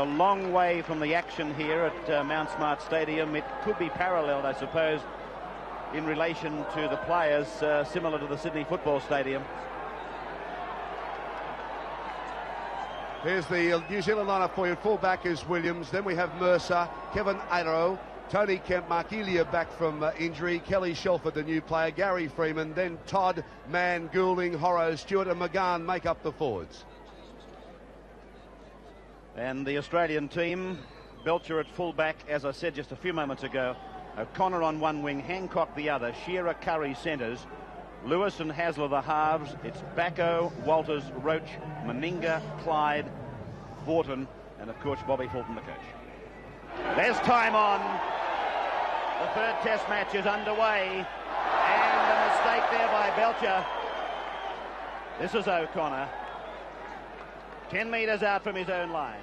a long way from the action here at Mount Smart Stadium. It could be paralleled, I suppose, in relation to the players, similar to the Sydney Football Stadium. Here's the New Zealand lineup for you. Fullback is Williams. Then we have Mercer, Kevin Arrow, Tony Kemp, Mark Elia back from injury, Kelly Shelford, the new player, Gary Freeman, then Todd, Mann, Goulding, Horrow, Stewart and McGahn make up the forwards. And the Australian team, Belcher at fullback, as I said just a few moments ago. O'Connor on one wing, Hancock the other, Shearer, Curry centres, Lewis and Hasler the halves. It's Backo, Walters, Roach, Meninga, Clyde, Vaughton, and of course Bobby Fulton, the coach. There's time on. The third test match is underway, and a mistake there by Belcher. This is O'Connor, 10 metres out from his own line.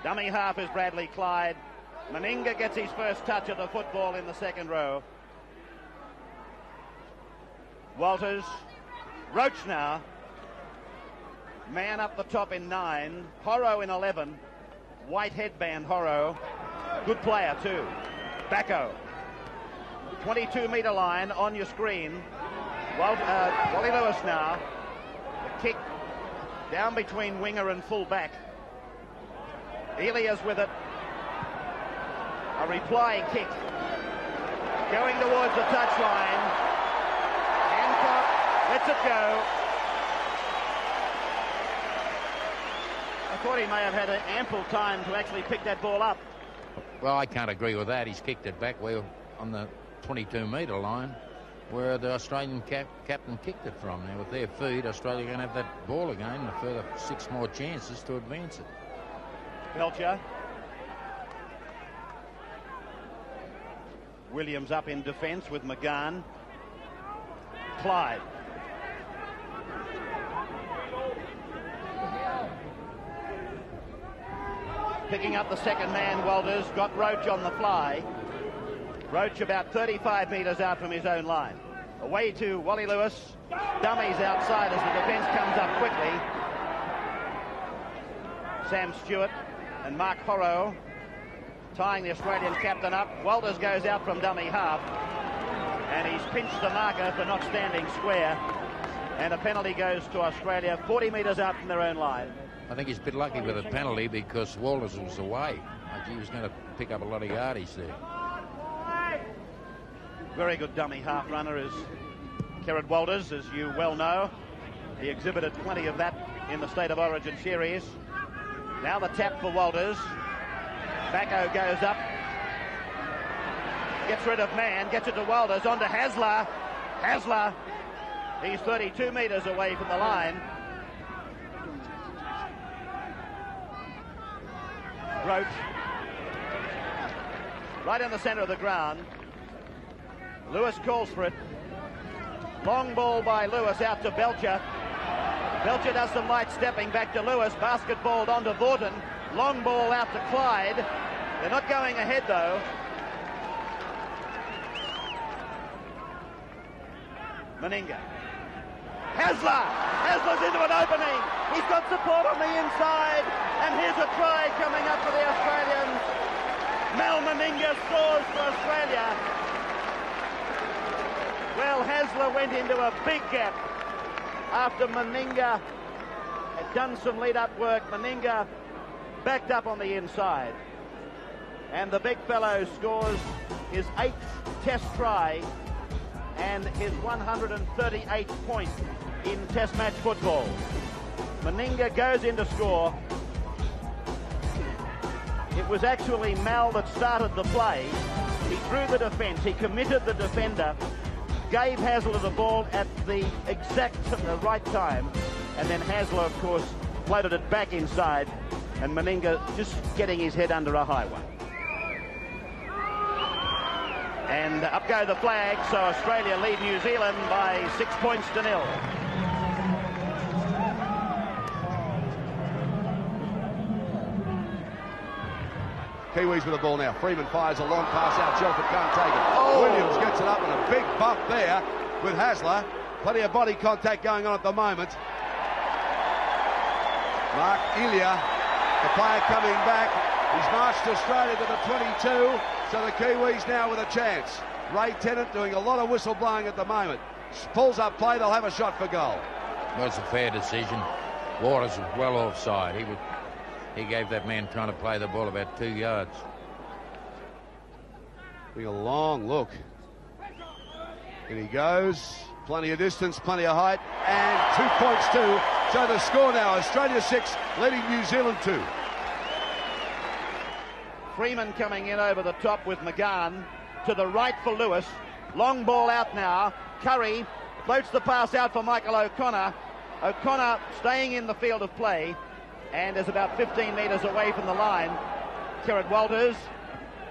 Dummy half is Bradley Clyde. Meninga gets his first touch of the football in the second row. Walters, Roach now. Man up the top in 9, Horrow in 11. White headband Horrow, good player too. Backo, 22-metre line on your screen. Wally Lewis now. The kick down between winger and full back. Elias with it. A reply kick going towards the touchline. Hancock lets it go. I thought he may have had ample time to actually pick that ball up. Well, I can't agree with that. He's kicked it back well on the 22-metre line where the Australian captain kicked it from. Now, with their feed, Australia are going to have that ball again and a further 6 more chances to advance it. Belcher. Williams up in defence with McGahn. Clyde. Picking up the second man, Walters, got Roach on the fly. Roach about 35 metres out from his own line. Away to Wally Lewis. Dummies outside as the defence comes up quickly. Sam Stewart and Mark Horrow tying the Australian captain up. Walters goes out from dummy half. And he's pinched the marker for not standing square. And a penalty goes to Australia, 40 metres out from their own line. I think he's a bit lucky with the penalty because Walters was away. He was going to pick up a lot of yardage there. Very good dummy half runner is Kerrod Walters, as you well know. He exhibited plenty of that in the State of Origin series. Now the tap for Walters. Backo goes up. Gets rid of Man, gets it to Walters, on to Hasler. Hasler, he's 32 metres away from the line. Roach, right in the centre of the ground. Lewis calls for it. Long ball by Lewis out to Belcher. Belcher does some light stepping back to Lewis. Basketballed onto Vaughton. Long ball out to Clyde. They're not going ahead though. Meninga. Hasler's into an opening. He's got support on the inside. And here's a try coming up for the Australians. Mal Meninga scores for Australia. Well, Hasler went into a big gap after Meninga had done some lead-up work. Meninga backed up on the inside. And the big fellow scores his 8th test try and his 138th point in test match football. Meninga goes in to score. It was actually Mal that started the play. He drew the defence, he committed the defender, gave Hasler the ball at the exact right time, and then Hasler, of course, floated it back inside, and Meninga just getting his head under a high one. And up go the flags, so Australia lead New Zealand by 6 points to 0. Kiwis with the ball now. Freeman fires a long pass out. Shelford can't take it. Oh. Williams gets it up and a big bump there with Hasler. Plenty of body contact going on at the moment. Mark Elia The player coming back. He's marched Australia to the 22, so the Kiwis now with a chance. Ray Tennant doing a lot of whistle blowing at the moment. Pulls up play, they'll have a shot for goal. Well, it's a fair decision. Waters was well offside. He gave that man trying to play the ball about 2 yards. Being a long look. And he goes. Plenty of distance, plenty of height, and 2 points too. So the score now, Australia 6, leading New Zealand 2. Freeman coming in over the top with McGahn. To the right for Lewis. Long ball out now. Curry floats the pass out for Michael O'Connor. O'Connor staying in the field of play and is about 15 metres away from the line. Kerrod Walters.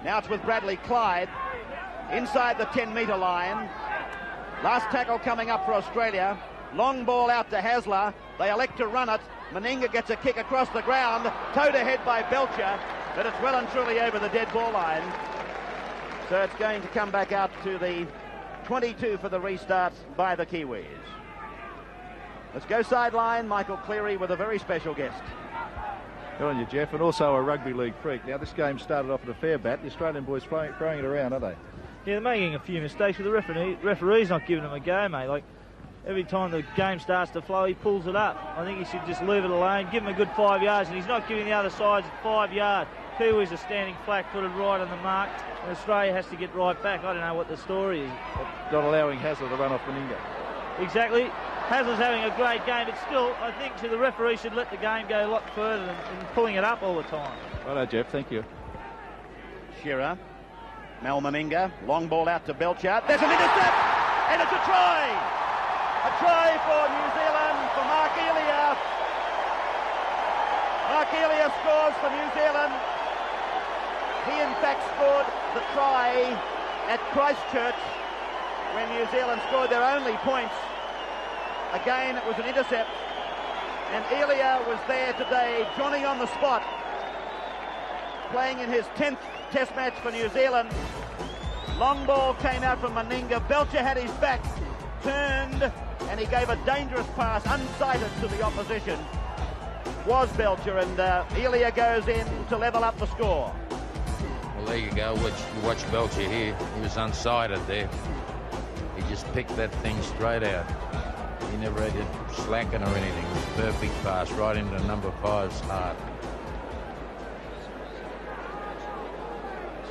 Now it's with Bradley Clyde. Inside the 10-metre line. Last tackle coming up for Australia. Long ball out to Hasler. They elect to run it. Meninga gets a kick across the ground. Towed ahead by Belcher. But it's well and truly over the dead ball line. So it's going to come back out to the 22 for the restart by the Kiwis. Let's go sideline. Michael Cleary with a very special guest. Good on you, Jeff, and also a rugby league freak. Now, this game started off at a fair bat. The Australian boys throwing it around, are they? Yeah, they're making a few mistakes, but the referee's not giving them a go, mate. Like, every time the game starts to flow, he pulls it up. I think he should just leave it alone, give him a good 5 yards, and he's not giving the other sides 5 yards. Kiwis are standing flat-footed right on the mark, and Australia has to get right back. I don't know what the story is. Not allowing Hasler to run off Meninga. Exactly. Hasler's having a great game, but still, I think the referee should let the game go a lot further than pulling it up all the time. Righto, Jeff, thank you. Shearer. Mal Meninga. Long ball out to Belcher. There's an intercept, and it's a try. A try for New Zealand, for Mark Elia. Mark Elia scores for New Zealand. He, in fact, scored the try at Christchurch when New Zealand scored their only points. Again, it was an intercept, and Elia was there today, Johnny on the spot, playing in his 10th Test match for New Zealand. Long ball came out from Meninga. Belcher had his back turned, and he gave a dangerous pass, unsighted, to the opposition. Was Belcher, and Elia goes in to level up the score. Well, there you go. Watch Belcher here. He was unsighted there. He just picked that thing straight out. He never had to slacken or anything. It was a perfect pass right into number 5's heart.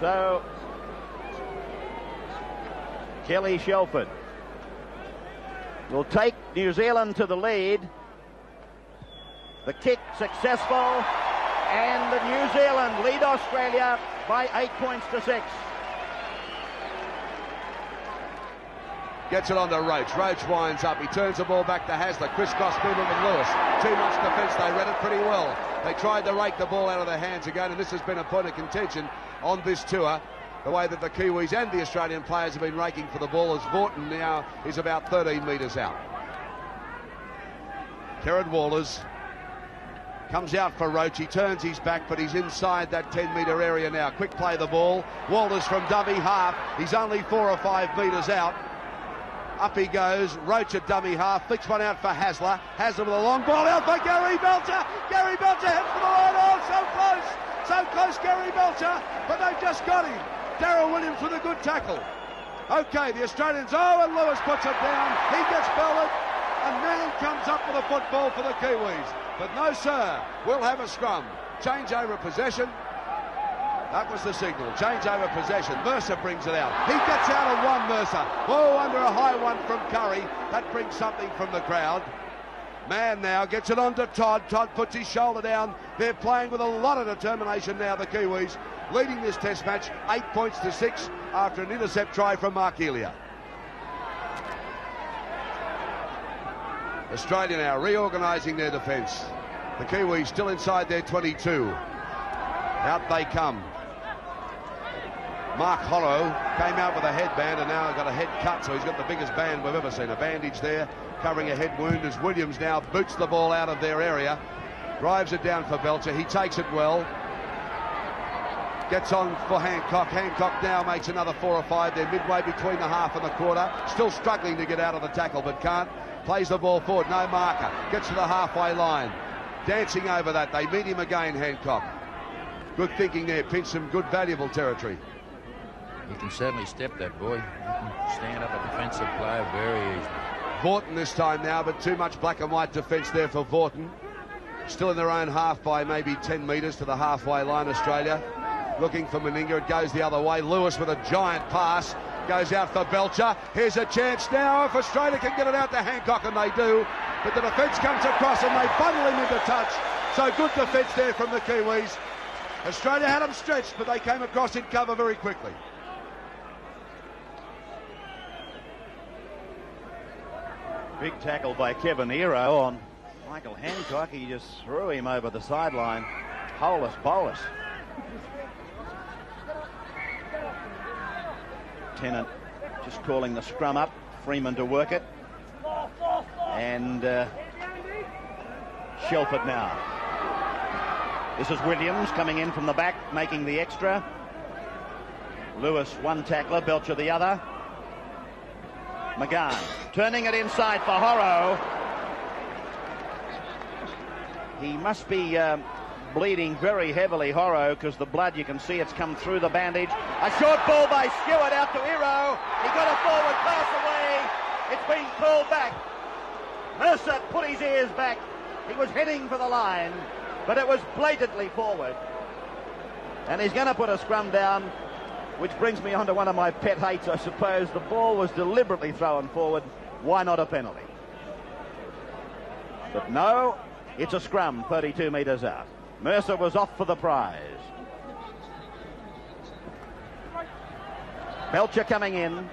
So, Kelly Shelford will take New Zealand to the lead. The kick successful, and the New Zealand lead Australia by 8 points to 6. Gets it on to Roach. Roach winds up. He turns the ball back to Hasler. Crisscross movement with Lewis. Too much defence. They read it pretty well. They tried to rake the ball out of their hands again, and this has been a point of contention on this tour. The way that the Kiwis and the Australian players have been raking for the ball, as Vaughton now is about 13 metres out. Kerrod Walters comes out for Roach. He turns his back, but he's inside that 10-metre area now. Quick play the ball. Walters from dummy half. He's only 4 or 5 metres out. Up he goes. Roach at dummy half. Flicks one out for Hasler. Hasler with a long ball out for Gary Belcher. Gary Belcher heads for the line. Oh, so close. So close, Gary Belcher. But they've just got him. Darryl Williams with a good tackle. Okay, the Australians. Oh, and Lewis puts it down. He gets belted. And Mann comes up with a football for the Kiwis. But no, sir. We'll have a scrum. Change over possession. That was the signal. Change over possession. Mercer brings it out. He gets out of one, Mercer. Oh, under a high one from Curry. That brings something from the crowd. Mann now gets it on to Todd. Todd puts his shoulder down. They're playing with a lot of determination now, the Kiwis, leading this test match 8 points to 6 after an intercept try from Mark Elia. Australia now reorganising their defence. The Kiwis still inside their 22. Out they come. Mark Hollow came out with a headband and now got a head cut, so he's got the biggest band we've ever seen. A bandage there covering a head wound as Williams now boots the ball out of their area. Drives it down for Belcher. He takes it well. Gets on for Hancock. Hancock now makes another 4 or 5. They're midway between the half and the quarter. Still struggling to get out of the tackle, but can't. Plays the ball forward. No marker. Gets to the halfway line. dancing over that. They meet him again, Hancock. Good thinking there, pinched some good, valuable territory. He can certainly step that boy. He can stand up a defensive player very easily. Vorton this time now, but too much black and white defence there for Vorton. Still in their own half by maybe 10 metres to the halfway line, Australia. Looking for Meninga, it goes the other way. Lewis with a giant pass, goes out for Belcher. Here's a chance now if Australia can get it out to Hancock, and they do. But the defence comes across and they bundle him into touch. So good defence there from the Kiwis. Australia had them stretched, but they came across in cover very quickly. Big tackle by Kevin Hero on Michael Hancock. He just threw him over the sideline. Holus bolus. Tennant just calling the scrum up. Freeman to work it. And Shelford now. This is Williams coming in from the back, making the extra. Lewis one tackler, Belcher the other. McGann turning it inside for Horrow. He must be bleeding very heavily, Horrow, because the blood, you can see it's come through the bandage. A short ball by Stewart out to Hero. He got a forward pass away. It's been pulled back. Mercer put his ears back. He was heading for the line, but it was blatantly forward. And he's going to put a scrum down, which brings me on to one of my pet hates, I suppose. The ball was deliberately thrown forward. Why not a penalty? But no, it's a scrum 32 metres out. Mercer was off for the prize. Belcher coming in.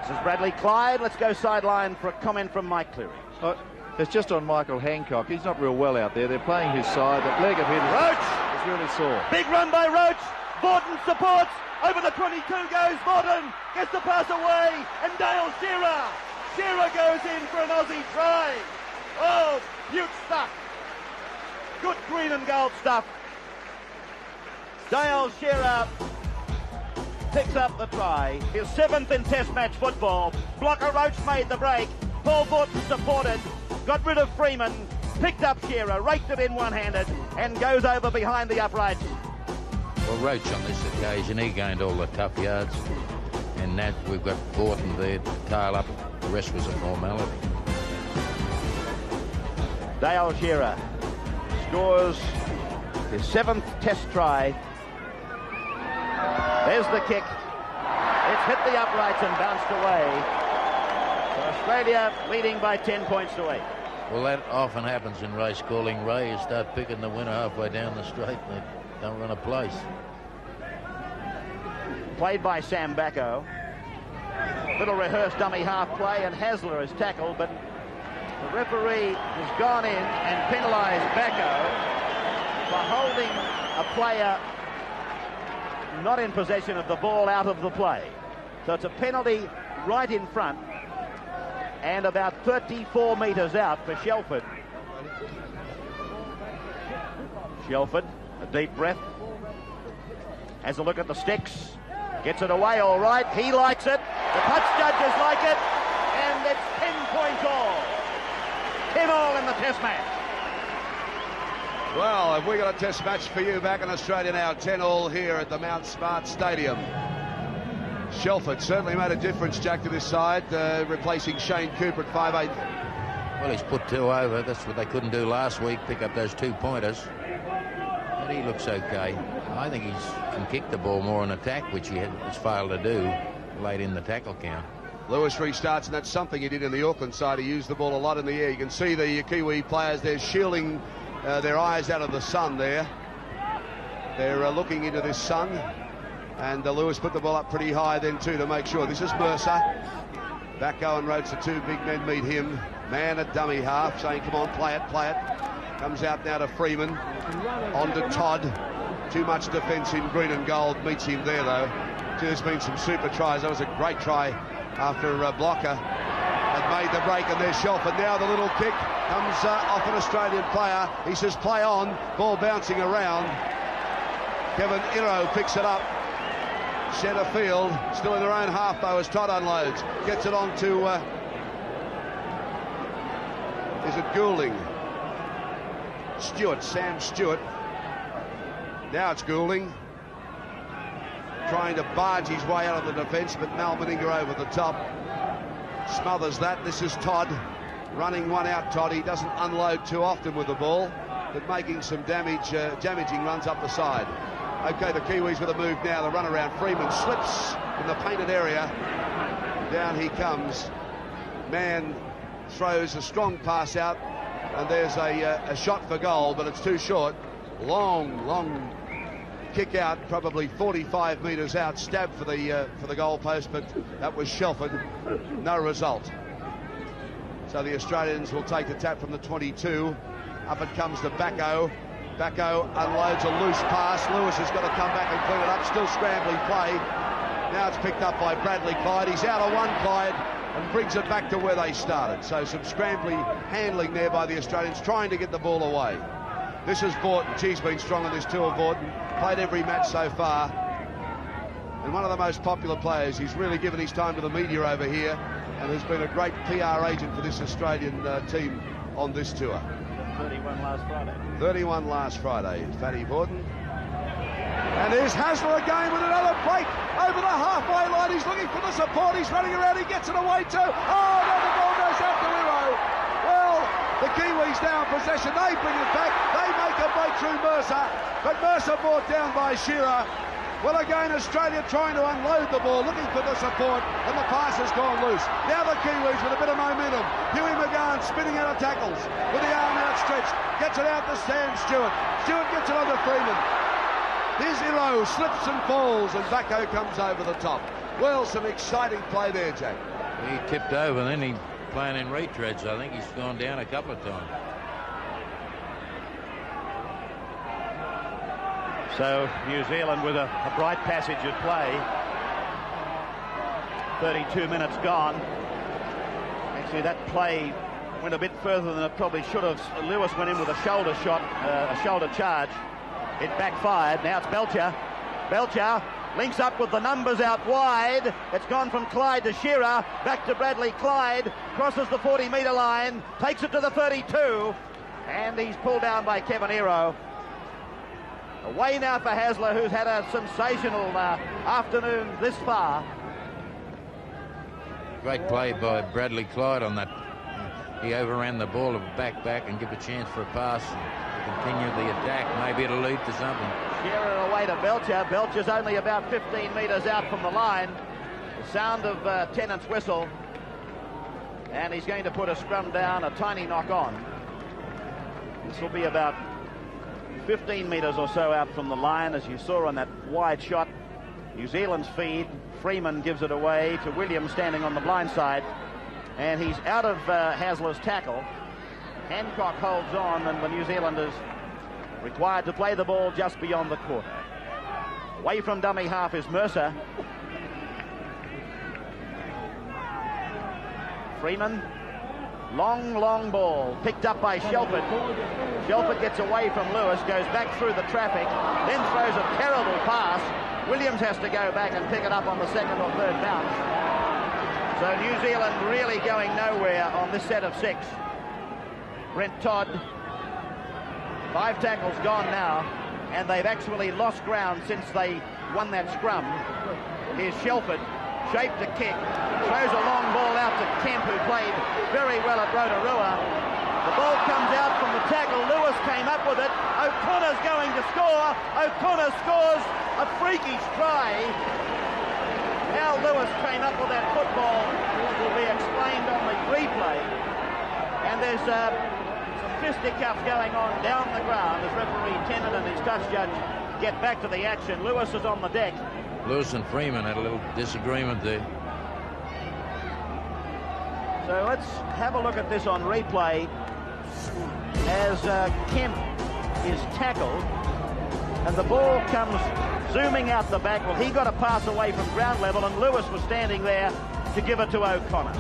This is Bradley Clyde. Let's go sideline for a comment from Mike Cleary. It's just on Michael Hancock. He's not real well out there. They're playing his side. That leg of his is really sore. Big run by Roach. Vorton supports. Over the 22 goes Vorton. Gets the pass away. And Dale Shearer. Shearer goes in for an Aussie try. Oh, beaut stuff. Good green and gold stuff. Dale Shearer picks up the try. His 7th in Test match football. Blocker Roach made the break. Paul Vorton supported. Got rid of Freeman, picked up Shearer, raked it in one-handed, and goes over behind the uprights. Well, Roach on this occasion, he gained all the tough yards. And that we've got Vorton there to tail up. The rest was a formality. Dale Shearer scores his 7th Test try. There's the kick. It's hit the uprights and bounced away. So Australia leading by 10 points to 8. Well, that often happens in race calling, Ray. You start picking the winner halfway down the straight and they don't run a place. Played by Sam Bacco. Little rehearsed dummy half play, and Hasler is tackled, but the referee has gone in and penalised Bacco for holding a player not in possession of the ball out of the play. So it's a penalty right in front and about 34 metres out for Shelford. Shelford, a deep breath, has a look at the sticks, gets it away all right. He likes it, the touch judges like it, and it's 10 points all. 10 all in the Test match. Well, have we got a Test match for you back in Australia now? 10 all here at the Mount Smart Stadium. Shelford certainly made a difference, Jack, to this side, replacing Shane Cooper at 5'8". Well, he's put 2 over. That's what they couldn't do last week, pick up those 2-pointers. But he looks okay. I think he can kick the ball more in attack, which he has failed to do late in the tackle count. Lewis restarts, and that's something he did in the Auckland side. He used the ball a lot in the air. You can see the Kiwi players there shielding their eyes out of the sun there. They're looking into this sun. And Lewis put the ball up pretty high then too to make sure. This is Mercer. Bacco and Rhodes, the 2 big men, meet him. Man at dummy half, saying, come on, play it, play it. Comes out now to Freeman. On to Todd. Too much defence in green and gold. Meets him there, though. There's been some super tries. That was a great try after Blocker had made the break, and there's Shelford. Now the little kick comes off an Australian player. He says, play on. Ball bouncing around. Kevin Hero picks it up. Centre field, still in their own half though as Todd unloads. Gets it on to Is it Goulding? Stewart, Sam Stewart. Now it's Goulding. Trying to barge his way out of the defence, but Mal Meninga over the top. Smothers that. This is Todd. Running one out, Todd. He doesn't unload too often with the ball, but making some damaging runs up the side. Okay, the Kiwis with a move now. The run around. Freeman slips in the painted area. Down he comes. Mann throws a strong pass out, and there's a shot for goal, but it's too short. Long kick out, probably 45 metres out, stab for the goal post, but that was Shelford. No result. So the Australians will take the tap from the 22. Up it comes to Bacco. Bacco unloads a loose pass. Lewis has got to come back and clean it up. Still scrambling play. Now it's picked up by Bradley Clyde. He's out of one, Clyde, and brings it back to where they started. So some scrambling handling there by the Australians, trying to get the ball away. This is Vaughton. He's been strong on this tour, Vaughton. Played every match so far. And one of the most popular players. He's really given his time to the media over here and has been a great PR agent for this Australian team on this tour. 31 last Friday. 31 last Friday. Fatty Vaughton. And here's Hasler again with another break over the halfway line. He's looking for the support. He's running around. He gets it away too. Oh, no, the ball goes out to Hero. Well, the Kiwis now in possession. They bring it back. They make a break through Mercer. But Mercer brought down by Shearer. Well, again, Australia trying to unload the ball, looking for the support, and the pass has gone loose. Now the Kiwis with a bit of momentum. Huey McGann spinning out of tackles with the arm outstretched. Gets it out to Sam Stewart. Stewart gets it onto Freeman. His hero slips and falls, and Bacco comes over the top. Well, some exciting play there, Jack. He tipped over, then he playing in retreads. I think he's gone down a couple of times. So New Zealand with a bright passage at play. 32 minutes gone. Actually, that play went a bit further than it probably should have. Lewis went in with a shoulder shot, a shoulder charge. It backfired. Now it's Belcher. Belcher links up with the numbers out wide. It's gone from Clyde to Shearer. Back to Bradley Clyde. Crosses the 40-metre line. Takes it to the 32. And he's pulled down by Kevin Hero. Away now for Hasler, who's had a sensational afternoon this far. Great play by Bradley Clyde on that. He overran the ball of back and give a chance for a pass to continue the attack. Maybe it'll lead to something. Shearer away to Belcher. Belcher's only about 15 metres out from the line. The sound of Tennant's whistle. And he's going to put a scrum down, a tiny knock on. This will be about 15 metres or so out from the line, as you saw on that wide shot. New Zealand's feed. Freeman gives it away to Williams standing on the blind side, and he's out of Hasler's tackle. Hancock holds on, and the New Zealanders required to play the ball just beyond the quarter. Away from dummy half is Mercer. Freeman. Long ball picked up by Shelford. Shelford gets away from Lewis, goes back through the traffic, then throws a terrible pass. Williams has to go back and pick it up on the second or third bounce. So New Zealand really going nowhere on this set of 6. Brent Todd, 5 tackles gone now, and they've actually lost ground since they won that scrum. Here's Shelford. Shaped a kick, throws a long ball out to Kemp, who played very well at Rotorua. The ball comes out from the tackle. Lewis came up with it. O'Connor's going to score. O'Connor scores a freakish try. How Lewis came up with that football will be explained on the replay. And there's some fisticuffs going on down the ground as referee Tennant and his touch judge get back to the action. Lewis is on the deck. Lewis and Freeman had a little disagreement there. So let's have a look at this on replay as Kemp is tackled and the ball comes zooming out the back. Well, he got a pass away from ground level and Lewis was standing there to give it to O'Connor.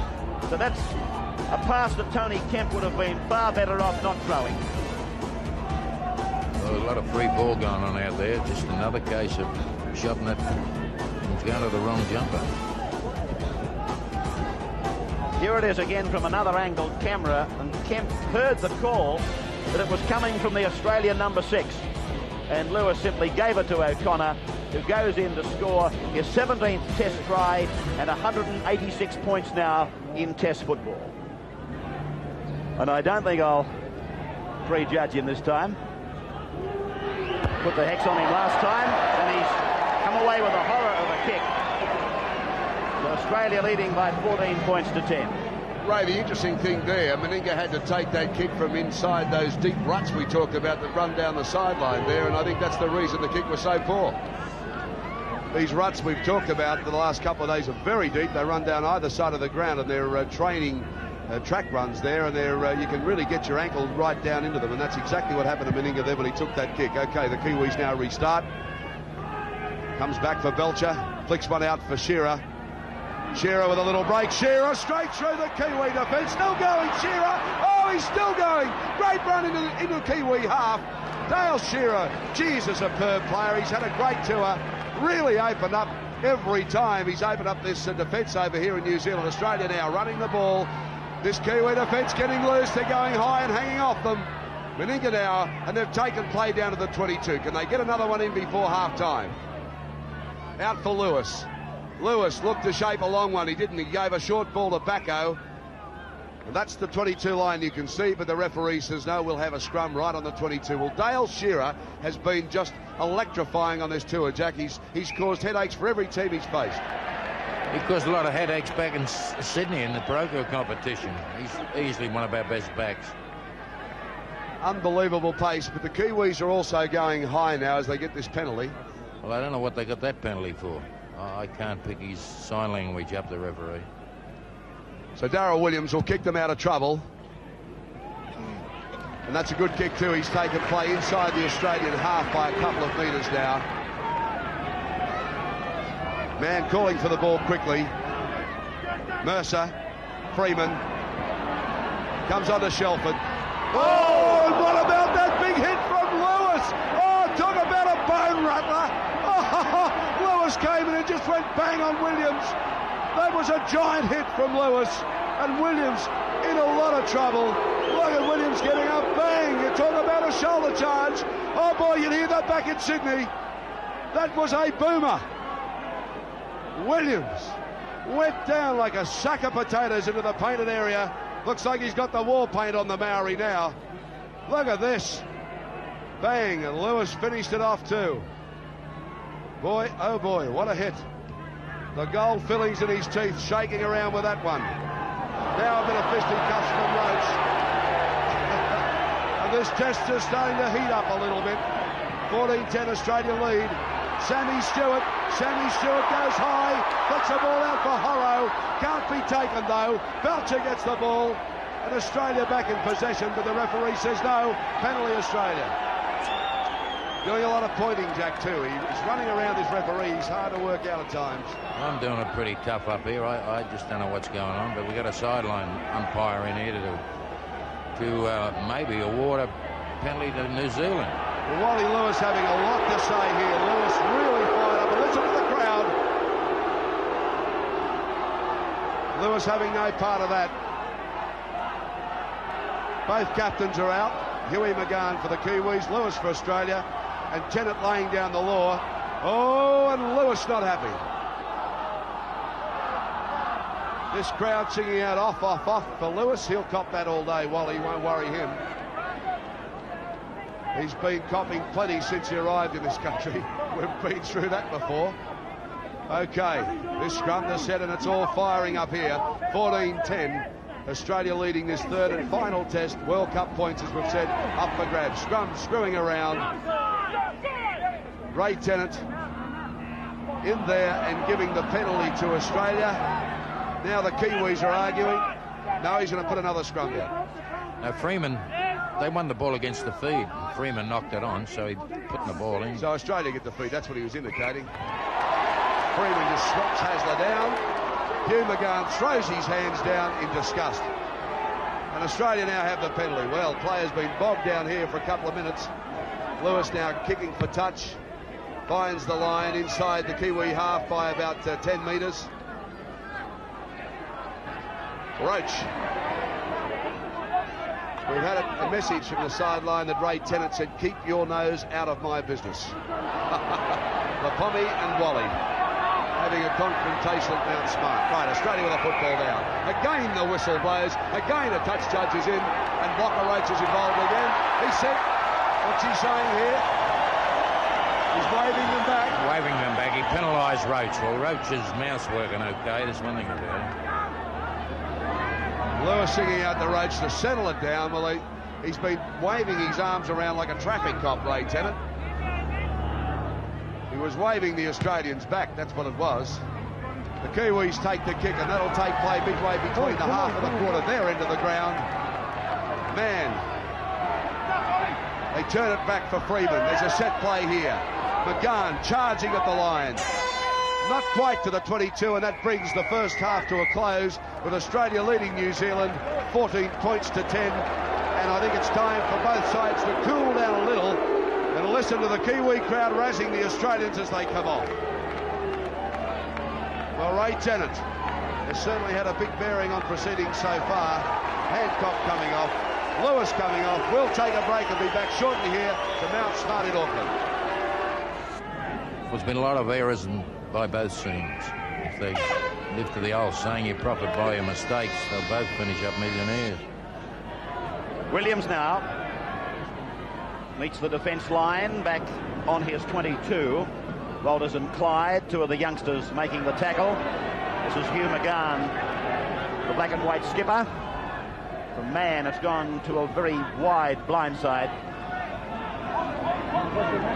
So that's a pass that Tony Kemp would have been far better off not throwing. Well, a lot of free ball going on out there. Just another case of shoving it. It's going to the wrong jumper. Here it is again from another angled camera, and Kemp heard the call that it was coming from the Australian number 6. And Lewis simply gave it to O'Connor, who goes in to score his 17th Test try and 186 points now in Test football. And I don't think I'll prejudge him this time. Put the hex on him last time, and he's come away with a horror of a kick. So Australia leading by 14 points to 10. Ray, the interesting thing there, Meninga had to take that kick from inside those deep ruts we talked about that run down the sideline there, and I think that's the reason the kick was so poor. These ruts we've talked about for the last couple of days are very deep. They run down either side of the ground, and they're training track runs there, and you can really get your ankle right down into them, and that's exactly what happened to Meninga there when he took that kick. Okay, the Kiwis now restart. Comes back for Belcher, flicks one out for Shearer. Shearer with a little break. Shearer straight through the Kiwi defence. Still going, Shearer. Oh, he's still going. Great run into Kiwi half. Dale Shearer, geez, a superb player. He's had a great tour. Really opened up every time. He's opened up this defence over here in New Zealand. Australia now running the ball. This Kiwi defence getting loose. They're going high and hanging off them. Meninga now, and they've taken play down to the 22. Can they get another one in before half-time? Out for Lewis. Lewis looked to shape a long one. He didn't. He gave a short ball to Bacco. And that's the 22 line you can see, but the referee says no, we'll have a scrum right on the 22. Well, Dale Shearer has been just electrifying on this tour, Jack. He's caused headaches for every team he's faced. He caused a lot of headaches back in Sydney in the Broker competition. He's easily one of our best backs. Unbelievable pace, but the Kiwis are also going high now as they get this penalty. Well, I don't know what they got that penalty for. I can't pick his sign language up, the referee. So Darryl Williams will kick them out of trouble. And that's a good kick too. He's taken play inside the Australian half by a couple of metres now. Man calling for the ball quickly. Mercer, Freeman, comes on to Shelford. Oh, and what about that big hit from Lewis? Oh, talk about a bone rattler. Oh, Lewis came in and just went bang on Williams. That was a giant hit from Lewis, and Williams in a lot of trouble. Look at Williams getting up, bang. You talk about a shoulder charge. Oh boy, you'd hear that back in Sydney. That was a boomer. Williams went down like a sack of potatoes into the painted area. Looks like he's got the war paint on the Maori now. Look at this. Bang, and Lewis finished it off too. Boy, oh boy, what a hit. The gold fillings in his teeth shaking around with that one. Now a bit of fisticuffs from Roach. And this test is starting to heat up a little bit. 14-10 Australia lead. Sammy Stewart goes high, flicks the ball out for Horrow. Can't be taken though. Belcher gets the ball, and Australia back in possession, but the referee says no, penalty Australia. Doing a lot of pointing, Jack, too. He's running around this referee. He's hard to work out at times. I'm doing it pretty tough up here. I just don't know what's going on, but we've got a sideline umpire in here to maybe award a penalty to New Zealand. Well, Wally Lewis having a lot to say here. Lewis really fired up. And listen to the crowd. Lewis having no part of that. Both captains are out. Huey McGahn for the Kiwis, Lewis for Australia, and Tennant laying down the law. Oh, and Lewis not happy. This crowd singing out off for Lewis. He'll cop that all day. Wally won't worry him. He's been copping plenty since he arrived in this country. We've been through that before. Okay, this scrum is set and it's all firing up here. 14-10. Australia leading this third and final test. World Cup points, as we've said, up for grabs. Scrum screwing around. Ray Tennant in there and giving the penalty to Australia. Now the Kiwis are arguing. No, he's going to put another scrum down. Now Freeman, they won the ball against the feed. Freeman knocked it on, so he put the ball in. So Australia get the feed. That's what he was indicating. Freeman just swats Hasler down. Hugh McGahn throws his hands down in disgust. And Australia now have the penalty. Well, players been bogged down here for a couple of minutes. Lewis now kicking for touch. Finds the line inside the Kiwi half by about 10 metres. Roach. We've had a message from the sideline that Ray Tennant said, keep your nose out of my business. Lapommy and Wally having a confrontation at Mount Smart. Right, Australia with a football down. Again the whistle blows. Again a touch judge is in. And Blocker Roach is involved again. He said, what's he saying here? He's waving them back. Waving them back. He penalised Roach. Well, Roach's mouth's working okay. There's one thing about it. Lewis singing out the Roach to settle it down. Well, he's been waving his arms around like a traffic cop, Ray Tennant. He was waving the Australians back, that's what it was. The Kiwis take the kick, and that'll take play midway between the half and the quarter. Their end of the ground. Man. They turn it back for Freeman. There's a set play here. McGahn charging at the line. Not quite to the 22, and that brings the first half to a close with Australia leading New Zealand 14 points to 10. And I think it's time for both sides to cool down a little and listen to the Kiwi crowd razzing the Australians as they come on. Well, Ray Tennant has certainly had a big bearing on proceedings so far. Hancock coming off, Lewis coming off. We'll take a break and be back shortly here to Mount Smart in Auckland. There's been a lot of errors by both teams. If they live to the old saying, you profit by your mistakes, they'll both finish up millionaires. Williams now meets the defence line back on his 22. Walters and Clyde, two of the youngsters making the tackle. This is Hugh McGahn, the black and white skipper. From man, it's gone to a very wide blindside.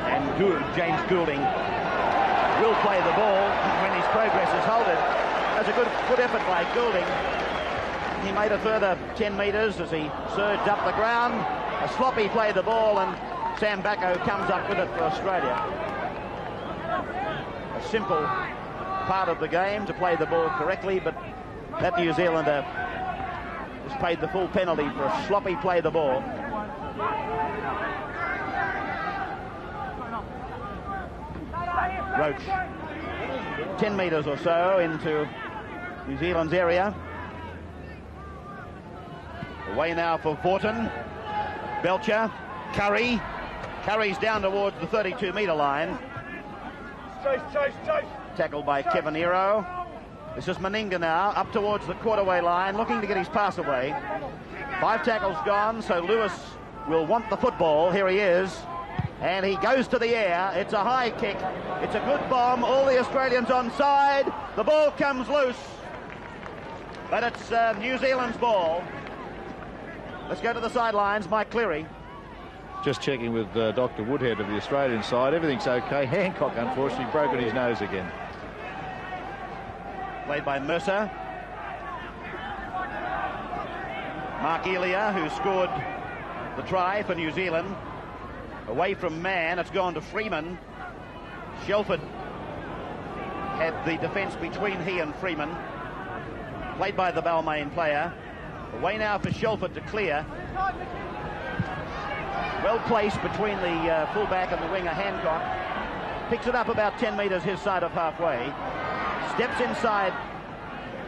And James Goulding will play the ball when his progress is halted. That's a good effort by Goulding. He made a further 10 metres as he surged up the ground. A sloppy play the ball, and Sam Bacco comes up with it for Australia. A simple part of the game to play the ball correctly, but that New Zealander has paid the full penalty for a sloppy play the ball. Roach, 10 metres or so into New Zealand's area. Away now for Vaughton. Belcher, Curry. Curry's down towards the 32-metre line. Tackled by Kevin Ero. This is Meninga now, up towards the quarterway line, looking to get his pass away. 5 tackles gone, so Lewis will want the football. Here he is. And he goes to the air. It's a high kick. It's a good bomb. All the Australians onside. The ball comes loose. But it's New Zealand's ball. Let's go to the sidelines. Mike Cleary. Just checking with Dr. Woodhead of the Australian side. Everything's okay. Hancock, unfortunately, broken his nose again. Played by Mercer. Mark Elia, who scored the try for New Zealand. Away from man, it's gone to Freeman. Shelford had the defence between he and Freeman. Played by the Balmain player. Away now for Shelford to clear. Well placed between the fullback and the winger Hancock. Picks it up about 10 metres his side of halfway. Steps inside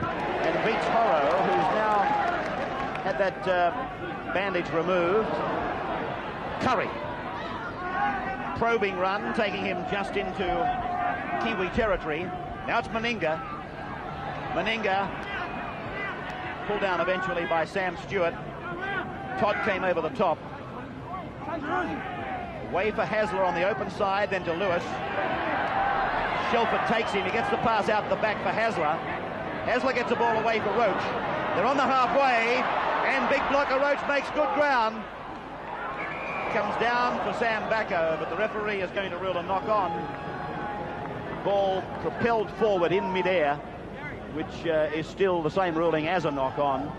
and beats Horrow, who's now had that bandage removed. Curry. Probing run, taking him just into Kiwi territory. Now it's Meninga. Meninga pulled down eventually by Sam Stewart. Todd came over the top. Away for Hasler on the open side, then to Lewis. Shelford takes him. He gets the pass out the back for Hasler. Hasler gets the ball away for Roach. They're on the halfway, and big blocker Roach makes good ground. Comes down for Sam Bacco, but the referee is going to rule a knock on. Ball propelled forward in midair, which is still the same ruling as a knock on.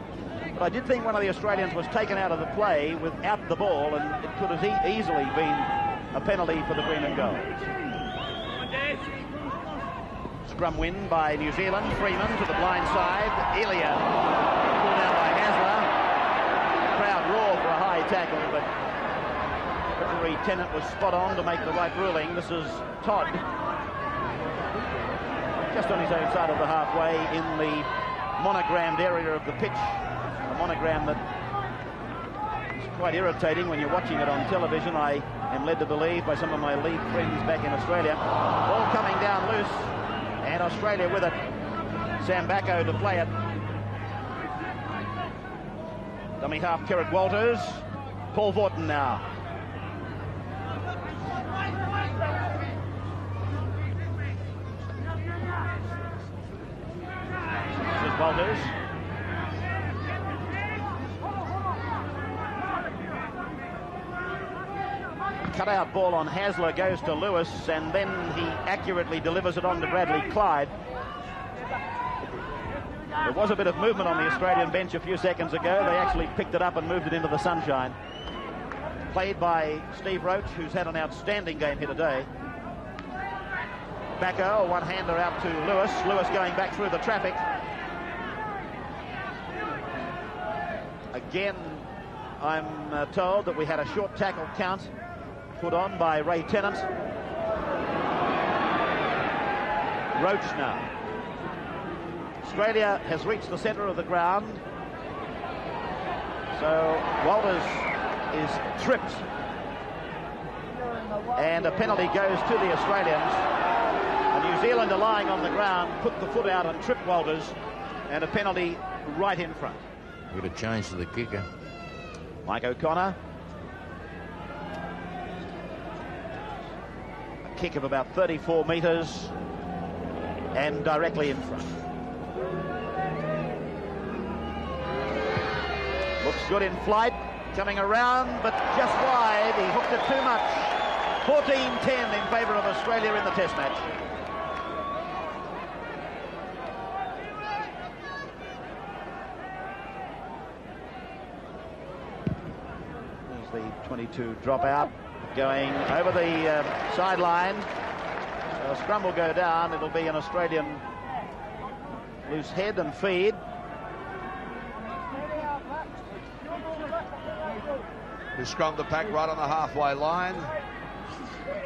But I did think one of the Australians was taken out of the play without the ball, and it could have easily been a penalty for the green and gold. Scrum win by New Zealand. Freeman to the blind side. Elia pulled down by Hasler. Crowd roar for a high tackle, but referee Tennant was spot on to make the right ruling. This is Todd, just on his own side of the halfway in the monogrammed area of the pitch. A monogram that quite irritating when you're watching it on television. I am led to believe by some of my league friends back in Australia. Ball coming down loose, and Australia with it. Sam Backo to play it. Dummy half Kerrod Walters. Paul Vaughton now. This is Walters. Cut-out ball on Hasler goes to Lewis, and then he accurately delivers it on to Bradley Clyde. There was a bit of movement on the Australian bench a few seconds ago. They actually picked it up and moved it into the sunshine. Played by Steve Roach, who's had an outstanding game here today. Backo, a one-hander out to Lewis. Lewis going back through the traffic. Again, I'm told that we had a short tackle count put on by Ray Tennant. Roach now. Australia has reached the centre of the ground. So Walters is tripped. And a penalty goes to the Australians. A New Zealander lying on the ground put the foot out and tripped Walters. And a penalty right in front. Would have changed to the kicker. Mike O'Connor. A kick of about 34 metres and directly in front. Looks good in flight, coming around, but just wide. He hooked it too much. 14-10 in favour of Australia in the Test match. There's the 22 dropout going over the sideline. So a scrum will go down. It'll be an Australian loose head and feed. Who scrummed the pack right on the halfway line.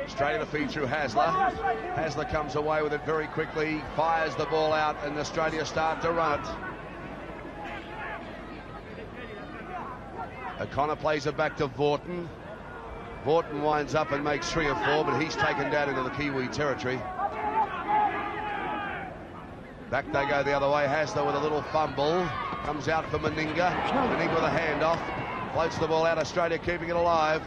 Australia to feed through Hasler. Hasler comes away with it very quickly, fires the ball out, and Australia start to run it. O'Connor plays it back to Vaughton. Vaughton winds up and makes 3 or 4, but he's taken down into the Kiwi territory. Back they go the other way. Hasler with a little fumble. Comes out for Meninga. Meninga with a handoff. Floats the ball out. Australia keeping it alive.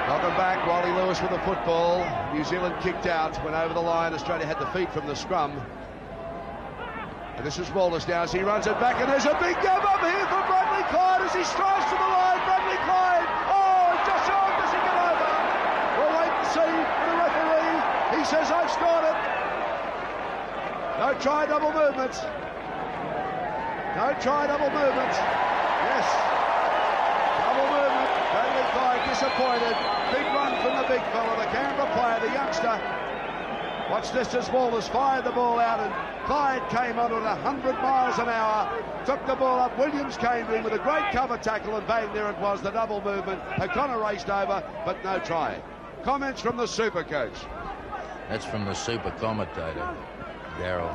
Welcome back. Wally Lewis with the football. New Zealand kicked out. Went over the line. Australia had the feed from the scrum. And this is Walters now as he runs it back. And there's a big gap up here for Bradley Clyde as he strides to the line. Bradley Clyde. Oh, just short. Does he get over? We'll wait and see for the referee. He says, I've scored it. No try, double movements. No try, double movements. Yes. Double movement. Bradley Clyde disappointed. Big run from the big fella, the Canberra player, the youngster. Watch this as Walters fired the ball out and Clyde came on at 100 miles an hour. Took the ball up. Williams came in with a great cover tackle and bang, there it was, the double movement. O'Connor raced over, but no try. Comments from the super coach. That's from the super commentator, Darryl.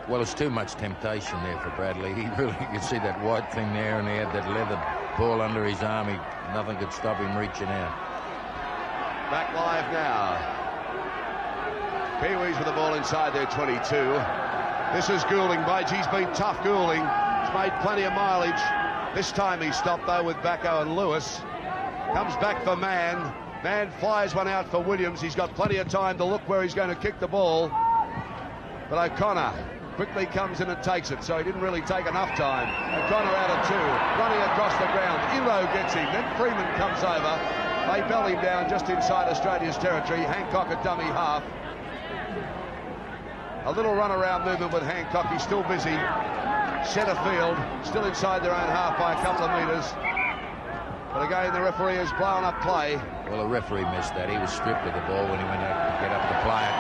Well, it's too much temptation there for Bradley. He really could see that white thing there, and he had that leather ball under his arm. Nothing could stop him reaching out. Back live now. Kiwis with the ball inside their 22. This is Goulding. He's been tough, Goulding. He's made plenty of mileage. This time he stopped, though, with Backo and Lewis. Comes back for Mann. Mann flies one out for Williams. He's got plenty of time to look where he's going to kick the ball. But O'Connor quickly comes in and takes it, so he didn't really take enough time. O'Connor out of 2, running across the ground. Iro gets him, then Freeman comes over. They bell him down just inside Australia's territory. Hancock at dummy half. A little run-around movement with Hancock. He's still busy. Centre field, still inside their own half by a couple of metres. But again, the referee has blown up play. Well, the referee missed that. He was stripped of the ball when he went out to get up to play it.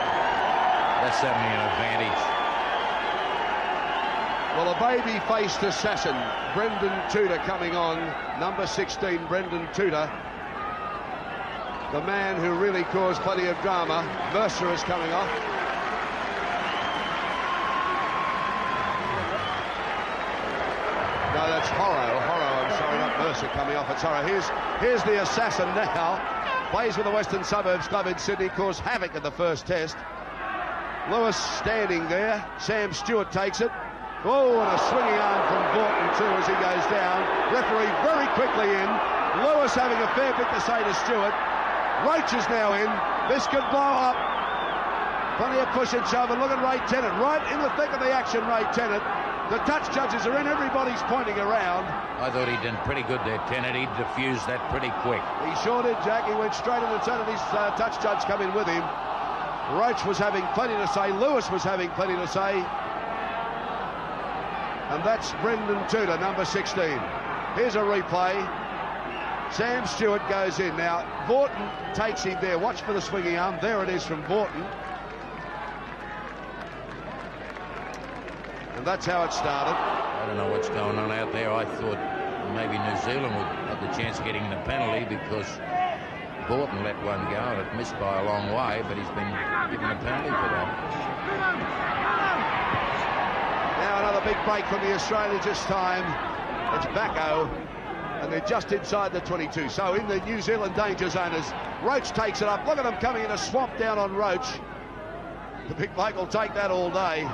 That's certainly an advantage. Well, a baby-faced assassin, Brendan Tudor, coming on. Number 16, Brendan Tudor. The man who really caused plenty of drama. Mercer is coming off. It's Horro, I'm sorry, not Mercer coming off. It's Horro. Here's the assassin now. Plays with the Western Suburbs club in Sydney, caused havoc in the first test. Lewis standing there. Sam Stewart takes it. Oh, and a swinging arm from Vaughton too as he goes down. Referee very quickly in. Lewis having a fair bit to say to Stewart. Roach is now in. This could blow up. Plenty of push and shove, and look at Ray Tennant. Right in the thick of the action, Ray Tennant. The touch judges are in. Everybody's pointing around. I thought he did pretty good there, Tennant. He diffused that pretty quick. He sure did, Jack. He went straight in the turn, and his touch judge come in with him. Roach was having plenty to say. Lewis was having plenty to say. And that's Brendan Tudor, number 16. Here's a replay. Sam Stewart goes in. Now, Vaughton takes him there. Watch for the swinging arm. There it is from Vaughton. And that's how it started. I don't know what's going on out there. I thought maybe New Zealand would have the chance of getting the penalty because Vaughton let one go and it missed by a long way, but he's been given a penalty for that. Now another big break from the Australians this time. It's Bacco, and they're just inside the 22. So in the New Zealand danger zone as Roach takes it up. Look at him coming in a swamp down on Roach. The big bloke will take that all day.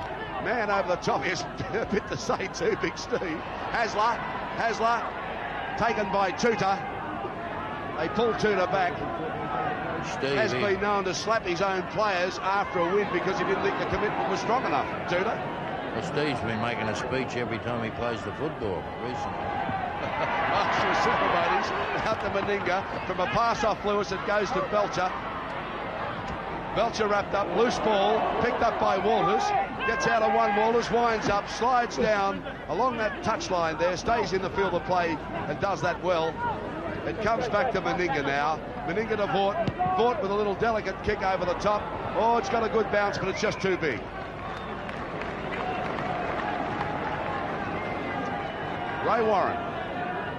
Man over the top, he has a bit to say too, Big Steve. Hasler, taken by Tudor. They pull Tudor back. Steve, has been known to slap his own players after a win because he didn't think the commitment was strong enough, Tudor. Well, Steve's been making a speech every time he plays the football recently. Marshall ceremonies out to Meninga. From a pass off Lewis, it goes to Belcher. Belcher wrapped up, loose ball, picked up by Walters. Gets out of one, Walters winds up, slides down along that touchline there, stays in the field of play and does that well. It comes back to Meninga now. Meninga to Vaughton. Vaughton with a little delicate kick over the top. Oh, it's got a good bounce, but it's just too big. Ray Warren.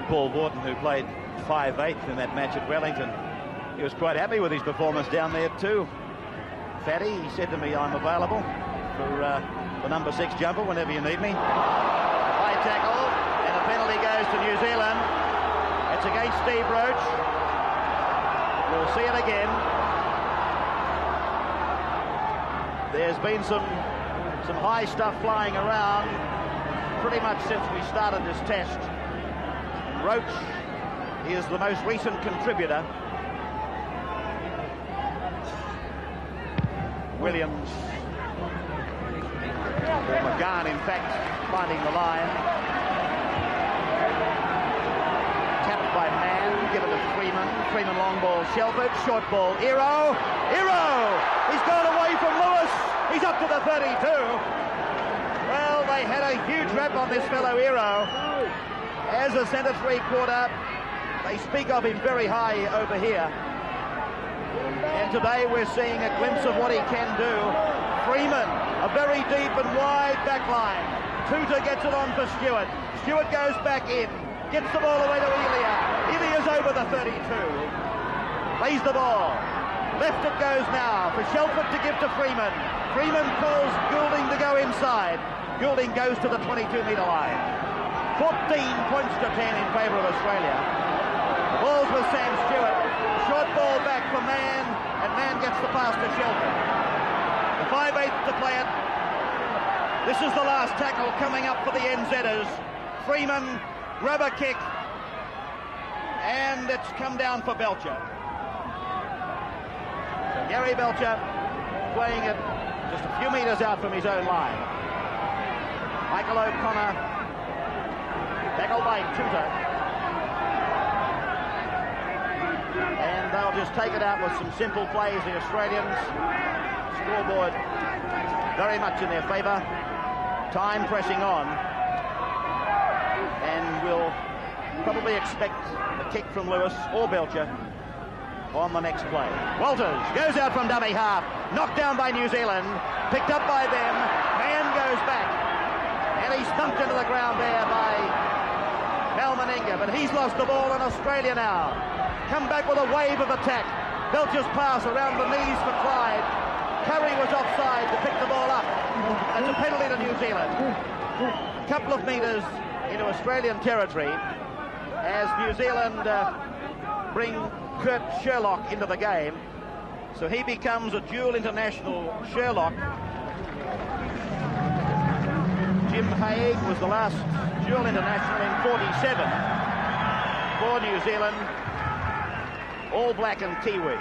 Paul Vaughton, who played 5/8 in that match at Wellington, he was quite happy with his performance down there too. Fatty, he said to me, I'm available for the number 6 jumper whenever you need me. High tackle, and a penalty goes to New Zealand. It's against Steve Roach. We'll see it again. There's been some high stuff flying around pretty much since we started this test. Roach is the most recent contributor. Williams, or McGahn in fact, finding the line. Tapped by Mann, given to Freeman. Freeman long ball, Shelford, short ball, Iro! He's gone away from Lewis. He's up to the 32. Well, they had a huge rap on this fellow Iro. As a centre three-quarter, they speak of him very high over here. And today we're seeing a glimpse of what he can do. Freeman, a very deep and wide back line. Tudor gets it on for Stewart. Stewart goes back in, gets the ball away to Elia. Elia's over the 32. Plays the ball. Left it goes now for Shelford to give to Freeman. Freeman calls Goulding to go inside. Goulding goes to the 22-metre line. 14 points to 10 in favour of Australia. The ball's with Sam Stewart. Short ball back for Mann, and Mann gets the pass to Shelford. The 5/8 to play it. This is the last tackle coming up for the NZers. Freeman, grab a kick, and it's come down for Belcher. So Gary Belcher playing it just a few metres out from his own line. Michael O'Connor, tackled by Tudor. And they'll just take it out with some simple plays, the Australians. Scoreboard very much in their favour. Time pressing on. And we'll probably expect a kick from Lewis or Belcher on the next play. Walters goes out from dummy half. Knocked down by New Zealand. Picked up by them. Mann goes back. And he's thumped into the ground there by Mal Meninga. But he's lost the ball in Australia now. Come back with a wave of attack. Belcher's pass around the knees for Clyde. Curry was offside to pick the ball up. That's a penalty to New Zealand. A couple of metres into Australian territory as New Zealand bring Kurt Sherlock into the game. So he becomes a dual international Sherlock. Jim Haig was the last dual international in 47 for New Zealand. All Black and Kiwi.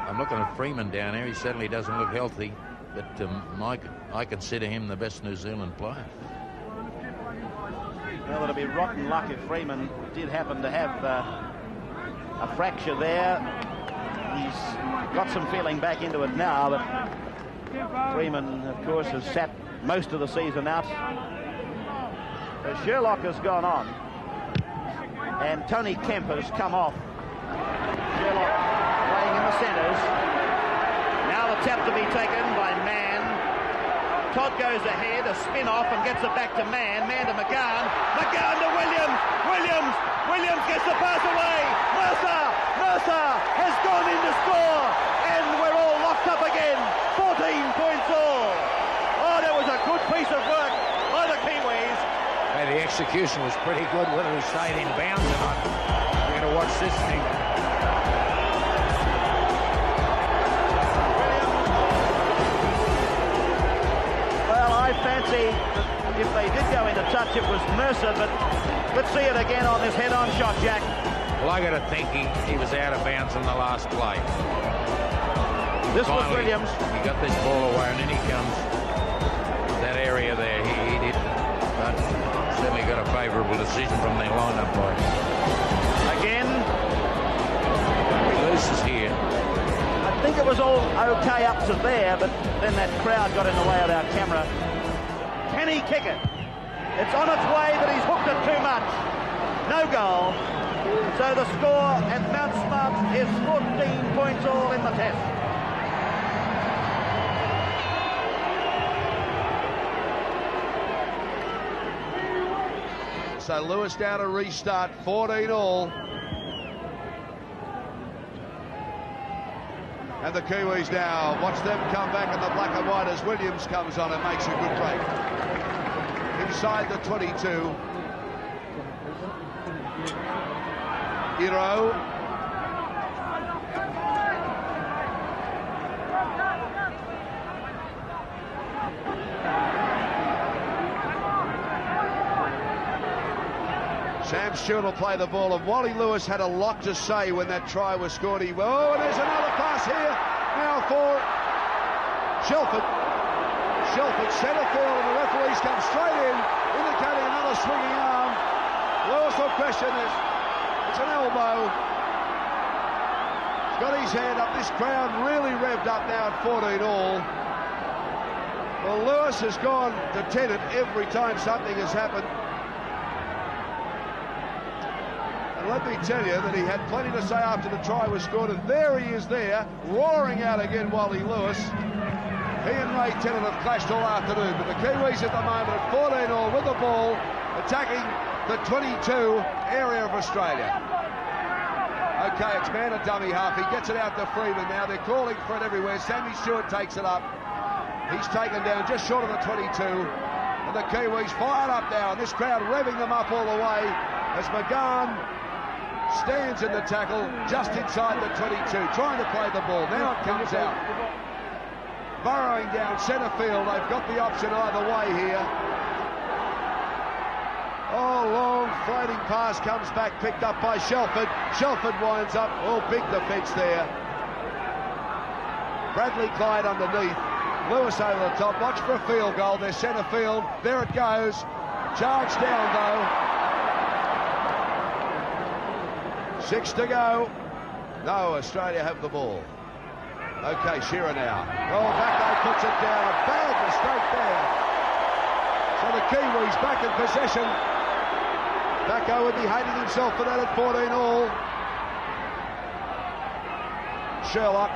I'm looking at Freeman down here. He certainly doesn't look healthy, but I consider him the best New Zealand player. Well, it'll be rotten luck if Freeman did happen to have a fracture there. He's got some feeling back into it now, but Freeman, of course, has sat most of the season out. So Sherlock has gone on, and Tony Kemp has come off. Sherlock playing in the centres. Now the tap to be taken by Mann. Todd goes ahead, a spin off and gets it back to Mann. Mann to McGann. McGann to Williams. Williams gets the pass away. Mercer has gone in to score, and we're all locked up again. 14 points all. Oh, that was a good piece of work by the Kiwis. Hey, the execution was pretty good, whether he stayed in bounds or not. We're going to watch this thing. Well, I fancy that if they did go into touch, it was Mercer, but let's see it again on this head-on shot, Jack. Well, I got to think he was out of bounds in the last play. This was Finally, Williams. He got this ball away, and then he comes that area there. He did, but certainly got a favourable decision from their line-up boy. Again. Loose is here. I think it was all okay up to there, but then that crowd got in the way of our camera. Can he kick it? It's on its way, but he's hooked it too much. No goal. So the score at Mount Smart is 14 points all in the test. So Lewis down to restart, 14 all. And the Kiwis now, watch them come back in the black and white as Williams comes on and makes a good break. Inside the 22. Hero. Sam Stewart will play the ball, and Wally Lewis had a lot to say when that try was scored. Oh, and there's another pass here now for Shelford. Shelford centre field, and the referees come straight in, indicating another swinging arm. Lewis will question this. It's an elbow. He's got his hand up. This crowd really revved up now at 14 all. Well, Lewis has gone to 10 it every time something has happened. And let me tell you that he had plenty to say after the try was scored, and there he is there, roaring out again, Wally Lewis. He and Ray Tennant have clashed all afternoon, but the Kiwis at the moment at 14 all with the ball, attacking the 22 area of Australia. Okay, it's man a dummy half. He gets it out to Freeman now. They're calling for it everywhere. Sammy Stewart takes it up. He's taken down just short of the 22. And the Kiwis fired up now. And this crowd revving them up all the way as McGann stands in the tackle just inside the 22, trying to play the ball. Now it comes out. Burrowing down centre field. They've got the option either way here. Oh, long floating pass comes back, picked up by Shelford. Shelford winds up. Oh, big defence there. Bradley Clyde underneath. Lewis over the top. Watch for a field goal. They're centre field. There it goes. Charge down, though. 6 to go. No, Australia have the ball. Okay, Shearer now. Oh, Backo puts it down. A bad mistake there. So the Kiwis back in possession. Backo would be hating himself for that at 14 all. Sherlock,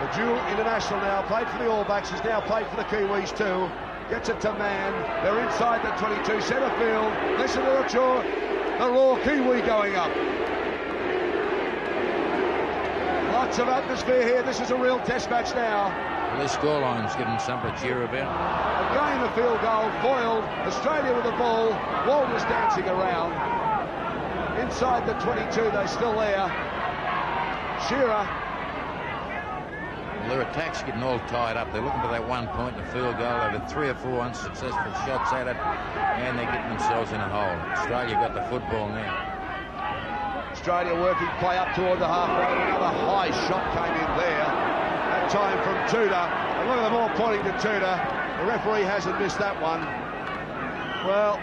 the dual international now, played for the All Blacks, has now played for the Kiwis too. Gets it to Mann. They're inside the 22, centre field. Listen to the raw Kiwi going up. Lots of atmosphere here. This is a real test match now. Well, this scoreline's given something to cheer about. Again, the field goal, foiled. Australia with the ball. Walters dancing around. Inside the 22, they're still there. Shearer. Well, their attack's getting all tied up. They're looking for that 1 point in the field goal. They've had 3 or 4 unsuccessful shots at it, and they're getting themselves in a hole. Australia got the football now. Australia working play up toward the halfway. Another high shot came in there. That time from Tudor. And look at them all pointing to Tudor. The referee hasn't missed that one. Well,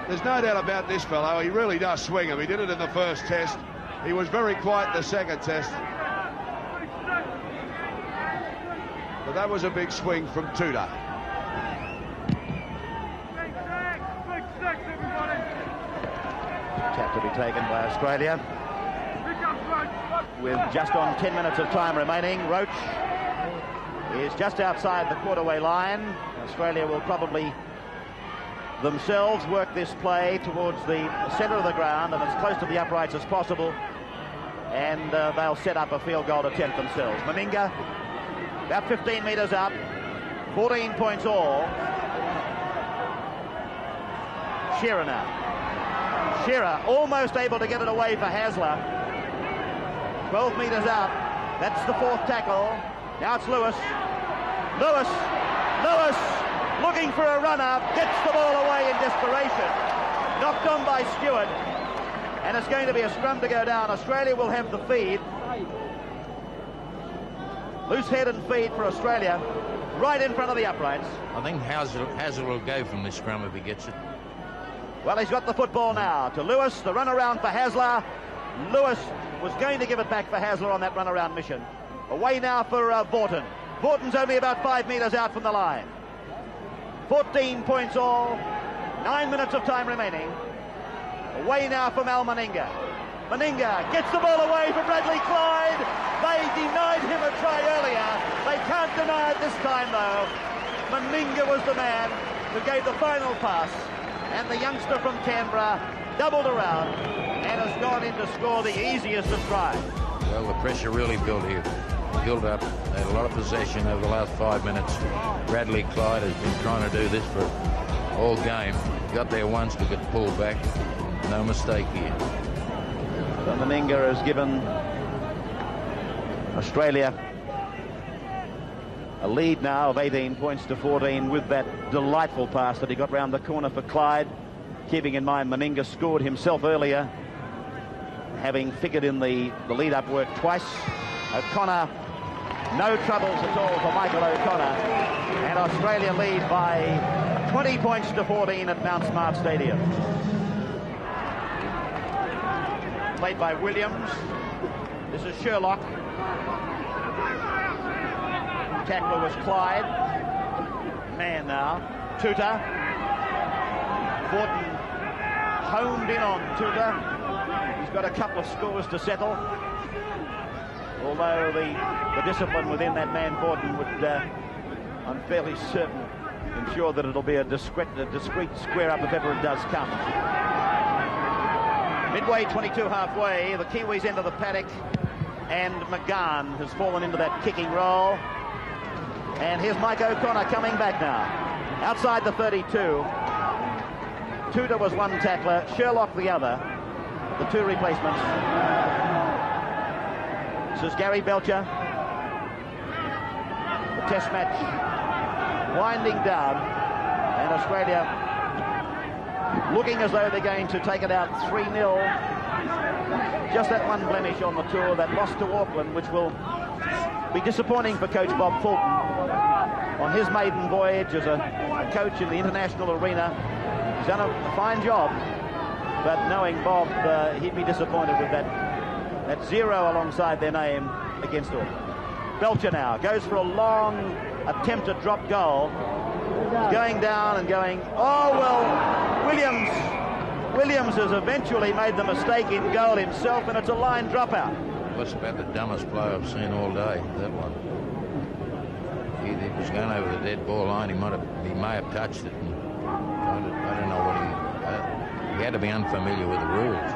there's no doubt about this fellow. He really does swing him. He did it in the first test. He was very quiet in the second test. But that was a big swing from Tudor. Tap to be taken by Australia. With just on 10 minutes of time remaining, Roach is just outside the quarterway line. Australia will probably themselves work this play towards the centre of the ground and as close to the uprights as possible, and they'll set up a field goal attempt themselves. Meninga about 15 metres up, 14 points all. Shearer now. Shearer almost able to get it away for Hasler. 12 metres out. That's the 4th tackle. Now it's Lewis. Lewis looking for a runner. Gets the ball away in desperation. Knocked on by Stewart. And it's going to be a scrum to go down. Australia will have the feed. Loose head and feed for Australia. Right in front of the uprights. I think Hazard will go from this scrum if he gets it. Well, he's got the football now to Lewis, the run around for Hasler. Lewis was going to give it back for Hasler on that run around mission. Away now for Vaughton. Vaughton's only about 5 metres out from the line. 14 points all, 9 minutes of time remaining. Away now for Mal Meninga. Meninga gets the ball away for Bradley Clyde. They denied him a try earlier. They can't deny it this time though. Meninga was the man who gave the final pass. And the youngster from Canberra doubled around and has gone in to score the easiest of tries. Well, the pressure really built here. Built up. They had a lot of possession over the last 5 minutes. Bradley Clyde has been trying to do this for all game. Got there once to get pulled back. No mistake here. So Meninga has given Australia a lead now of 18 points to 14 with that delightful pass that he got round the corner for Clyde. Keeping in mind Meninga scored himself earlier, having figured in the lead-up work twice. O'Connor, no troubles at all for Michael O'Connor. And Australia lead by 20 points to 14 at Mount Smart Stadium. Played by Williams. This is Sherlock. Tackler was Clyde. Man now. Tudor. Vaughton homed in on Tudor. He's got a couple of scores to settle. Although the discipline within that man Vaughton would, I'm fairly certain, ensure that it'll be a discreet square up if ever it does come. Midway, 22 halfway, the Kiwis enter the paddock, and McGahn has fallen into that kicking role. And here's Mike O'Connor coming back now. Outside the 32. Tudor was one tackler, Sherlock the other. The two replacements. This is Gary Belcher. The test match winding down. And Australia looking as though they're going to take it out 3-0. Just that one blemish on the tour, that loss to Auckland, which will be disappointing for coach Bob Fulton on his maiden voyage as a coach in the international arena. He's done a fine job, but knowing Bob, he'd be disappointed with that 0 alongside their name against Auckland. Belcher now goes for a long attempted drop goal. He's going down and going, oh well, Williams has eventually made the mistake in goal himself, and it's a line dropout. That's about the dumbest play I've seen all day, that one. He was going over the dead ball line. He may have touched it. And I don't know what he had to be unfamiliar with the rules.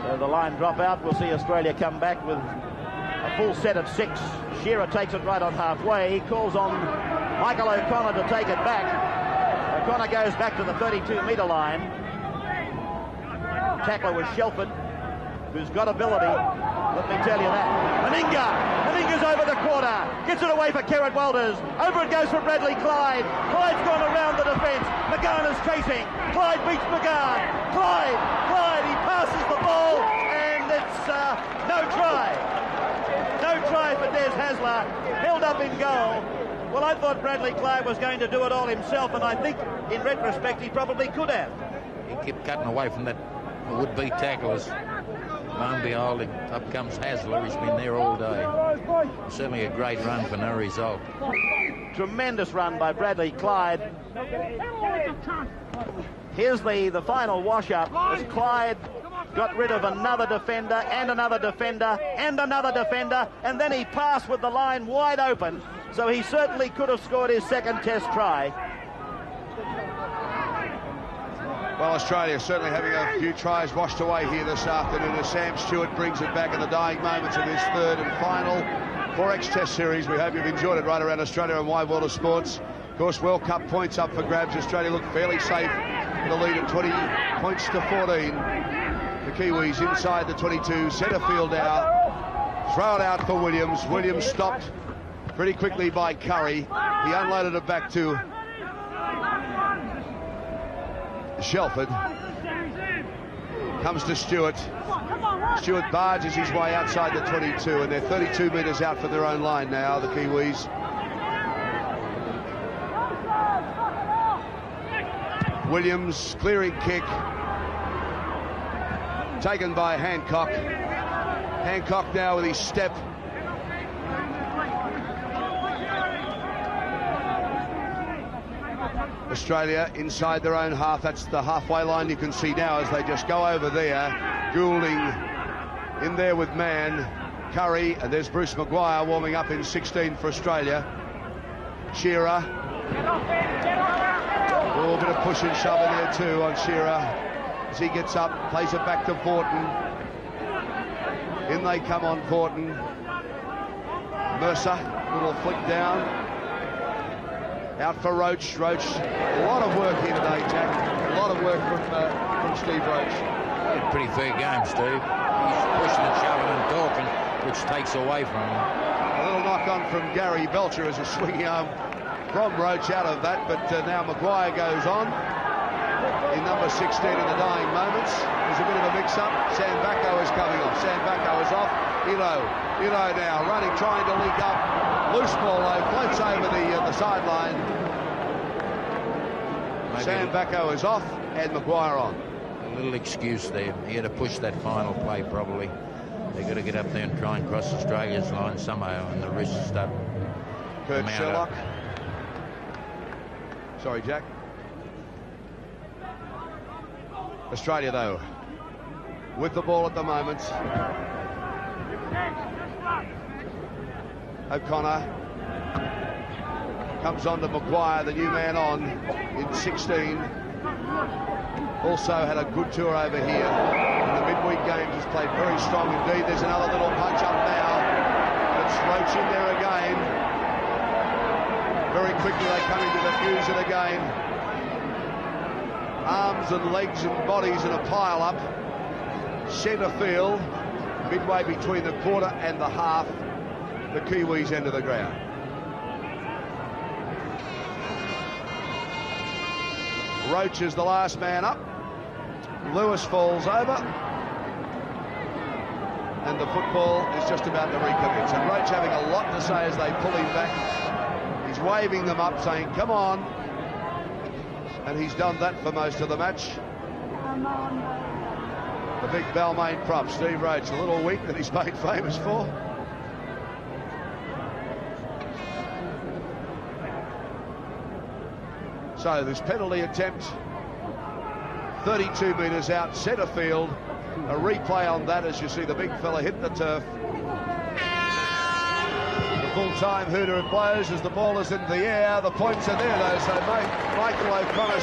So the line dropout. We'll see Australia come back with a full set of 6. Shearer takes it right on halfway. He calls on Michael O'Connor to take it back. O'Connor goes back to the 32-metre line. Tackler was Shelford, who's got ability, let me tell you that. Meninga's over the quarter, gets it away for Kerrod Walters. Over it goes for Bradley Clyde. Clyde's gone around the defence. McGahn is chasing. Clyde beats McGahn. Clyde, he passes the ball, and it's no try. No try for Des Hasler, held up in goal. Well, I thought Bradley Clyde was going to do it all himself, and I think, in retrospect, he probably could have. He kept cutting away from that would-be tacklers. Lo and behold, up comes Hasler. He's been there all day. Certainly a great run for no result. Tremendous run by Bradley Clyde. Here's the final wash-up as Clyde got rid of another defender and another defender and another defender, and then he passed with the line wide open, so he certainly could have scored his second test try. Well, Australia certainly having a few tries washed away here this afternoon as Sam Stewart brings it back in the dying moments of this third and final 4X Test Series. We hope you've enjoyed it right around Australia and Wide World of Sports. Of course, World Cup points up for grabs. Australia look fairly safe in the lead at 20 points to 14. The Kiwis inside the 22, centre field out. Throw it out for Williams. Williams stopped pretty quickly by Curry. He unloaded it back to Shelford. Comes to Stewart. Stewart barges his way outside the 22, and they're 32 metres out from their own line now, the Kiwis. Williams, clearing kick. Taken by Hancock. Hancock now with his step. Australia inside their own half. That's the halfway line you can see now as they just go over there. Goulding in there with Mann. Curry, and there's Bruce Maguire warming up in 16 for Australia. Shearer. Oh, a bit of push and shove in there too on Shearer. As he gets up, plays it back to Fortin. In they come on Fortin. Mercer, little flick down. Out for Roach. Roach, a lot of work here today, Jack. A lot of work from Steve Roach. A pretty fair game, Steve. He's pushing and shoving and talking, which takes away from him. A little knock-on from Gary Belcher as a swinging arm from Roach out of that, but now Maguire goes on in number 16 in the dying moments. There's a bit of a mix-up. Sam Bacco is coming off. Sam Bacco is off. Ilo now running, trying to link up. Loose ball though, floats over the sideline. Sam Bacco is off and Maguire on. A little excuse there. He had to push that final play probably. They've got to get up there and try and cross Australia's line somehow, and the wrists up. Kurt Sherlock. Sorry, Jack. Australia, though, with the ball at the moment. O'Connor comes on to Maguire, the new man on in 16. Also had a good tour over here. In the midweek games has played very strong indeed. There's another little punch up now. It's Roach in there again. Very quickly they come into the fuse of the game. Arms and legs and bodies in a pile up. Centre field, midway between the quarter and the half. The Kiwis end of the ground. Roach is the last man up. Lewis falls over. And the football is just about to recommence. And Roach having a lot to say as they pull him back. He's waving them up, saying, come on. And he's done that for most of the match. The big Balmain prop, Steve Roach, a little weak that he's made famous for. So this penalty attempt, 32 metres out, centre field. A replay on that as you see the big fella hit the turf. The full-time hooter it blows as the ball is into the air. The points are there though, so Michael O'Connor